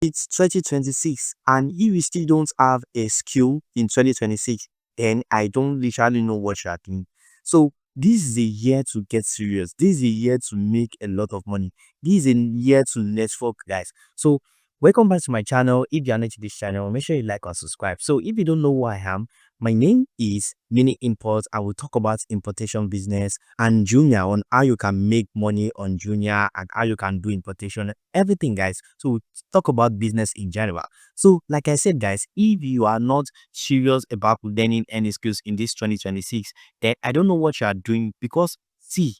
It's 2026, and if you still don't have a skill in 2026, then I don't literally know what you are doing. So this is a year to get serious. This is a year to make a lot of money. This is a year to network, guys. So welcome back to my channel. If you are new to this channel, make sure you like and subscribe. So if you don't know who I am, my name is Mini Import. I will talk about importation business and Jumia, on how you can make money on Jumia and how you can do importation, everything, guys. So talk about business in general. So like I said, guys, if you are not serious about learning any skills in this 2026, then I don't know what you are doing, because see,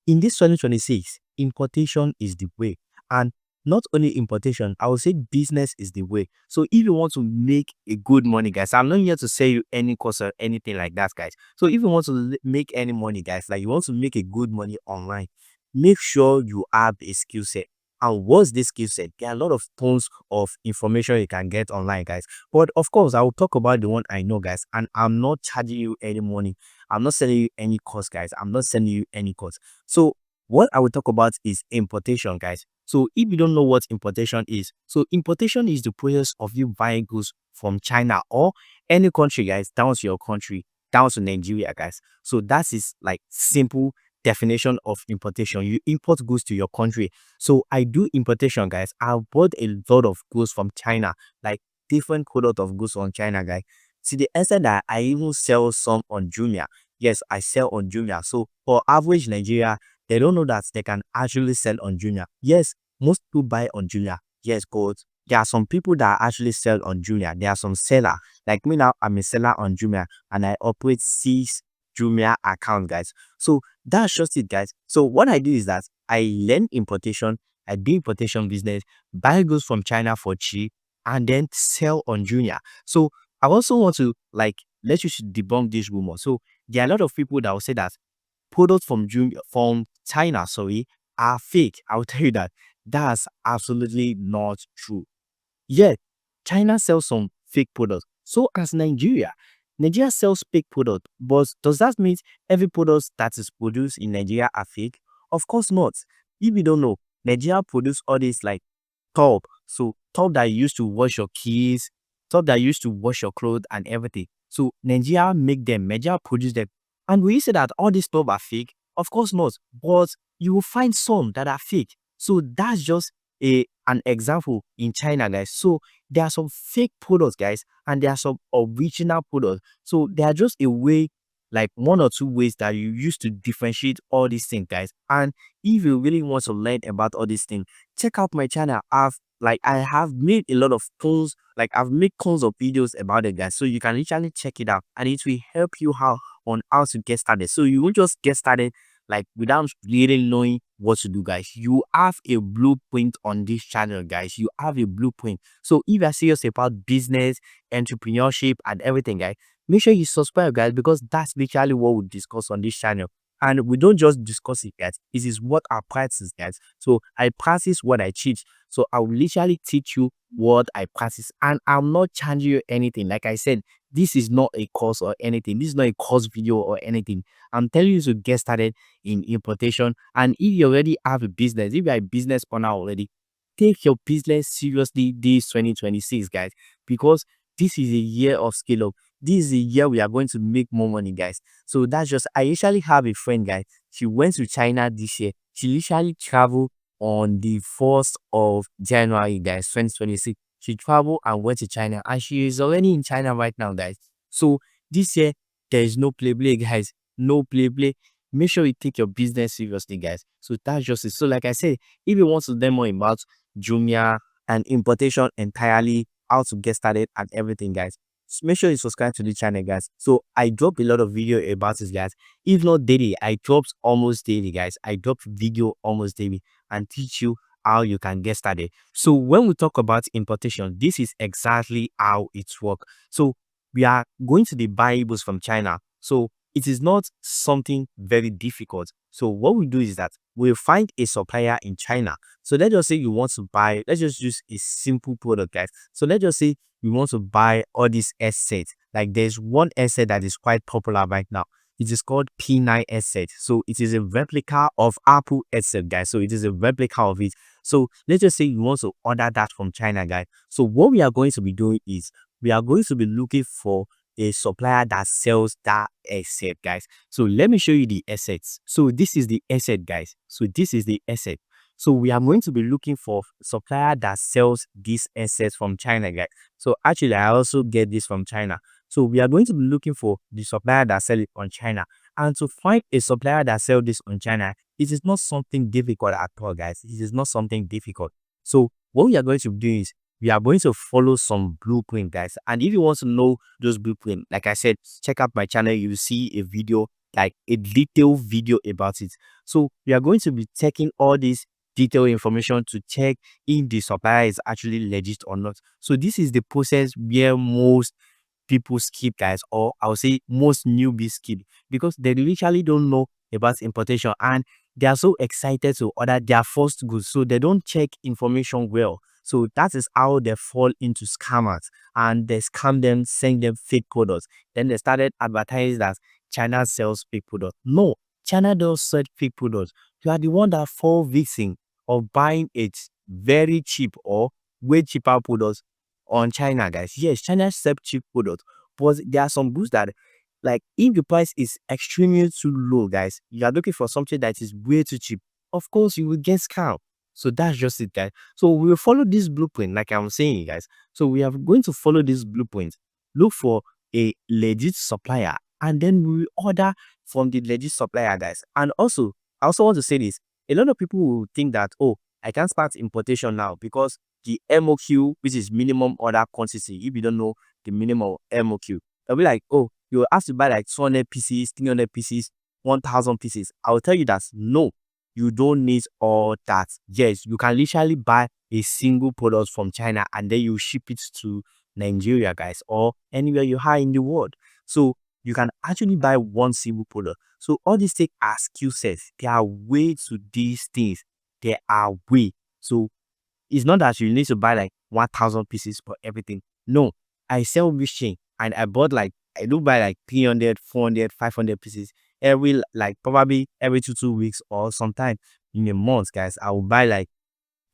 in this 2026, importation is the way. And not only importation, I would say business is the way. So if you want to make a good money, guys, I'm not here to sell you any course or anything like that, guys. So if you want to make any money, guys, like you want to make a good money online, make sure you have a skill set. And what's this skill set? There are a lot of tons of information you can get online, guys. But of course, I will talk about the one I know, guys. And I'm not charging you any money. I'm not selling you any course, guys. I'm not selling you any course. So what I will talk about is importation, guys. So if you don't know what importation is, so importation is the process of you buying goods from China or any country, guys, down to your country, down to Nigeria, guys. So that is like simple definition of importation. You import goods to your country. So I do importation, guys. I bought a lot of goods from China, like different product of goods from China, guys. To the extent that I even sell some on Jumia. Yes, I sell on Jumia. So for average Nigeria, they don't know that they can actually sell on Jumia. Yes, most people buy on Jumia. Yes, but there are some people that actually sell on Jumia. There are some seller. Like me now, I'm a seller on Jumia and I operate 6 Jumia accounts, guys. So that's just it, guys. So what I do is that I learn importation, I do importation business, buy goods from China for cheap, and then sell on Jumia. So I also want to like let you debunk this rumor. So there are a lot of people that will say that products from from China, sorry, are fake. I will tell you that that's absolutely not true. Yeah, China sells some fake products. So as Nigeria, Nigeria sells fake product. But does that mean every product that is produced in Nigeria are fake? Of course not. If you don't know, Nigeria produce all these like tub. So tub that you use to wash your keys, tub that you use to wash your clothes and everything. So Nigeria make them, Nigeria produce them. And will you say that all these tub are fake? Of course not. But you will find some that are fake. So that's just an example in China, guys. So there are some fake products, guys, and there are some original products. So they are just a way, like one or two ways that you use to differentiate all these things, guys. And if you really want to learn about all these things, check out my channel. I have made a lot of tons, like I've made tons of videos about it, guys. So you can literally check it out and it will help you how on how to get started. So you won't just get started like without really knowing what to do, guys. You have a blueprint on this channel, guys. You have a blueprint. So if you're serious about business, entrepreneurship, and everything, guys, make sure you subscribe, guys, because that's literally what we discuss on this channel. And we don't just discuss it, guys. It is what I practice, guys. So I practice what I teach. So I will literally teach you what I practice, and I'm not charging you anything. Like I said, this is not a course or anything. This is not a course video or anything. I'm telling you to get started in importation. And if you already have a business, if you're a business owner already, take your business seriously this 2026, guys, because this is a year of scale up. This is a year we are going to make more money, guys. So that's just, I usually have a friend, guys. She went to China this year. She literally traveled on the 1st of January, guys, 2026. She traveled and went to China, and she is already in China right now, guys. So this year, there is no play, guys. No play. Make sure you take your business seriously, guys. So that's just it. So like I said, if you want to learn more about Jumia and importation entirely, how to get started and everything, guys, make sure you subscribe to the channel, guys. So I drop a lot of video about this, guys. If not daily, I drop almost daily, guys. I drop video almost daily and teach you how you can get started. So when we talk about importation, this is exactly how it's work. So we are going to be buying goods from China. So it is not something very difficult. So what we do is that we'll find a supplier in China. So let's just say you want to buy, let's just use a simple product, guys. So let's just say we want to buy all these assets. Like there's one asset that is quite popular right now. It is called P9 headset. So it is a replica of Apple headset, guys. So it is a replica of it. So let's just say you want to order that from China, guys. So what we are going to be doing is we are going to be looking for a supplier that sells that headset, guys. So let me show you the assets. So this is the asset, guys. So this is the asset. So we are going to be looking for supplier that sells these assets from China, guys. So actually, I also get this from China. So we are going to be looking for the supplier that sell it on China. And to find a supplier that sell this on China, it is not something difficult at all, guys. It is not something difficult. So what we are going to do is we are going to follow some blueprint, guys. And if you want to know those blueprint, like I said, check out my channel. You will see a video, like a detailed video about it. So we are going to be taking all this detailed information to check if the supplier is actually legit or not. So this is the process where most people skip, guys, or I'll say most newbies skip, because they literally don't know about importation and they are so excited to order their first goods, so they don't check information well. So that is how they fall into scammers, and they scam them, send them fake products. Then they started advertising that China sells fake products. No, China does sell fake products. You are the one that fall victim of buying it very cheap or way cheaper products on China, guys. Yes, China sell cheap products, but there are some goods that, like, if the price is extremely too low, guys, you are looking for something that is way too cheap, of course you will get scammed. So that's just it, guys. So we will follow this blueprint, like I'm saying, guys. So we are going to follow this blueprint, look for a legit supplier, and then we will order from the legit supplier, guys. And also, I also want to say this: a lot of people will think that, oh, I can't start importation now because the MOQ, which is minimum order quantity, if you don't know the minimum MOQ, they'll be like, oh, you have to buy like 200 pieces, 300 pieces, 1000 pieces. I'll tell you that no, you don't need all that. Yes, you can literally buy a single product from China and then you ship it to Nigeria, guys, or anywhere you are in the world. So you can actually buy one single product. So all these things are skill sets. There are way to these things. There are way. So it's not that you need to buy like 1000 pieces for everything. No, I sell wishing and I bought like, I do buy like 300, 400, 500 pieces every, like probably every two weeks, or sometime in a month, guys. I will buy like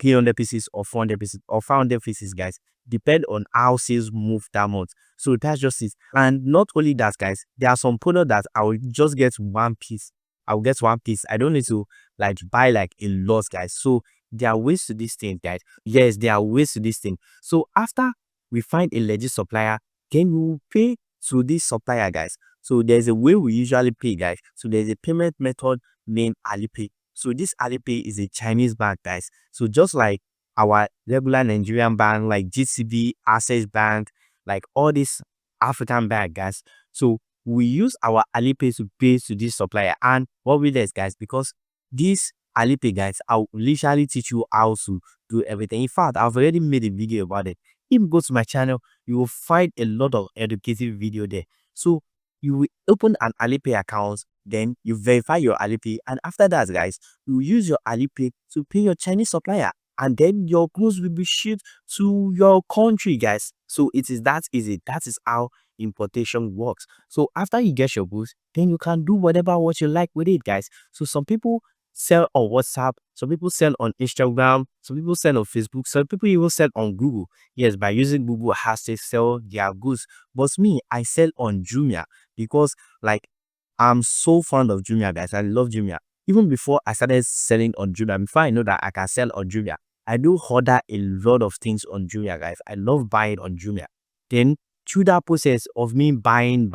300 pieces or 400 pieces or 500 pieces, guys. Depend on how sales move that month. So that's just it. And not only that, guys, there are some products that I will just get one piece. I will get one piece. I don't need to like buy like a lot, guys. So there are ways to this thing, guys. Yes, there are ways to this thing. So after we find a legit supplier, then we will pay to this supplier, guys. So there's a way we usually pay, guys. So there's a payment method named Alipay. So this Alipay is a Chinese bank, guys. So just like our regular Nigerian bank, like GCB, Access Bank, like all these African bank, guys. So we use our Alipay to pay to this supplier. And what we do is, guys, because this Alipay, guys, I'll literally teach you how to do everything. In fact, I've already made a video about it. If you go to my channel, you will find a lot of educative video there. So you will open an Alipay account, then you verify your Alipay, and after that, guys, you use your Alipay to pay your Chinese supplier, and then your goods will be shipped to your country, guys. So it is that easy. That is how importation works. So after you get your goods, then you can do whatever what you like with it, guys. So some people sell on WhatsApp, some people sell on Instagram, some people sell on Facebook, some people even sell on Google. Yes, by using Google has to sell their goods. But me, I sell on Jumia, because like I'm so fond of Jumia, guys. I love Jumia. Even before I started selling on Jumia, before I know that I can sell on Jumia, I do order a lot of things on Jumia, guys. I love buying on Jumia. Then through that process of me buying,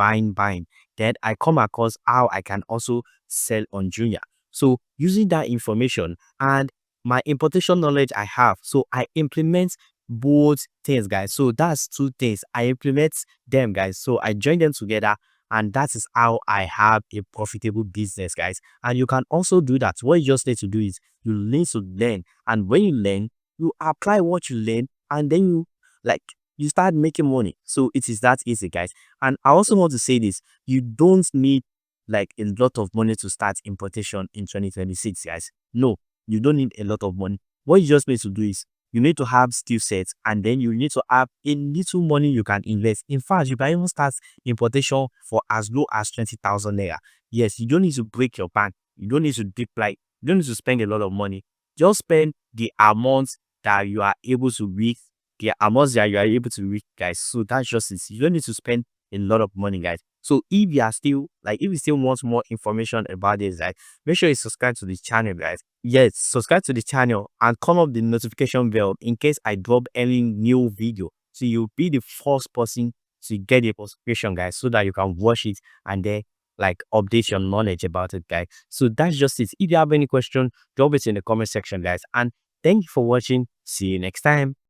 then I come across how I can also sell on Jumia. So using that information and my importation knowledge I have, so I implement both things, guys. So that's two things. I implement them, guys. So I join them together, and that is how I have a profitable business, guys. And you can also do that. What you just need to do is you need to learn, and when you learn, you apply what you learn, and then you, like, you start making money. So it is that easy, guys. And I also want to say this: you don't need like a lot of money to start importation in 2026, guys. No, you don't need a lot of money. What you just need to do is you need to have skill sets, and then you need to have a little money you can invest. In fact, you can even start importation for as low as 20,000 naira. Yes, you don't need to break your bank. You don't need to deep like you don't need to spend a lot of money. Just spend the amount that you are able to reach, the amounts that you are able to reach, guys. So that's just it. You don't need to spend a lot of money, guys. So if you are still like if you still want more information about this, right, make sure you subscribe to the channel, guys. Yes, subscribe to the channel and turn up the notification bell in case I drop any new video. So you'll be the first person to get the notification, guys, so that you can watch it and then like update your knowledge about it, guys. So that's just it. If you have any question, drop it in the comment section, guys. And thank you for watching. See you next time.